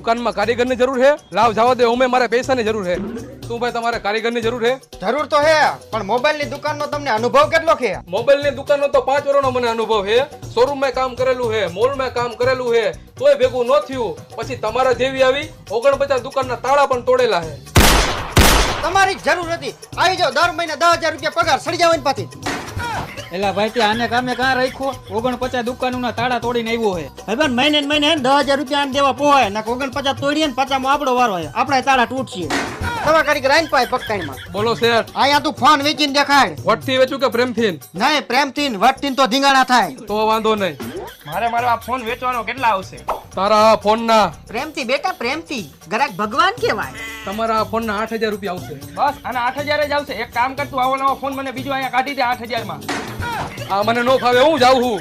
દુકાનમાં કારીગરની જરૂર છે? લાવ જવા દે, ઓમે મારે પૈસાની જરૂર છે. શું ભાઈ તમારે કારીગરની જરૂર છે? જરૂર તો હે, પણ મોબાઈલ ની દુકાન નો તમને અનુભવ કેટલો છે? મોબાઈલની દુકાનનો તો 5 વર્ષનો મને અનુભવ છે. શોરૂમમાં કામ કરેલું છે, મોલમાં કામ કરેલું છે, તોય ભેગું ન થયું. પછી તમારા જેવી આવી 49 દુકાનના તાળા પણ તોડેલા છે. તમારી જ જરૂર હતી. આવી જાઓ, દર મહિને 10,000 રૂપિયા પગાર સડી જાવ પાછી. એલા ભાઈ તે આને કામે કાં રાખ્યો? 49 દુકાનોના તાળા તોડીને આવ્યો છે. ભાઈ મહિને ને મહિને 10,000 રૂપિયા આને દેવા પોહાય ના 49 તોડીએ ને 50 માં આપણો વારો હોય. આપણા તાળા તૂટશે. તમારા કારીગર આઈને પાય પકતાઈમાં. બોલો શેઠ, અહીંયા તું ફોન વેચીને દેખાડ. વટથી વેચું કે પ્રેમથી? નહીં, પ્રેમથી ને વટથી તો ધીંગાણા થાય. તો વાંધો નહીં. મારો આ ફોન વેચવાનો કેટલા આવશે? તારા આ ફોનના પ્રેમથી બેટા, પ્રેમથી. ગ્રાહક ભગવાન કહેવાય. તમારા આ ફોનના 8,000 રૂપિયા આવશે. બસ આના 8,000 જ આવશે. એક કામ કર તું, આવો નવો ફોન મને બીજો અહીંયા કાઢી દે 8,000 માં. આ મને નો ફાવે, હું જાઉં છું.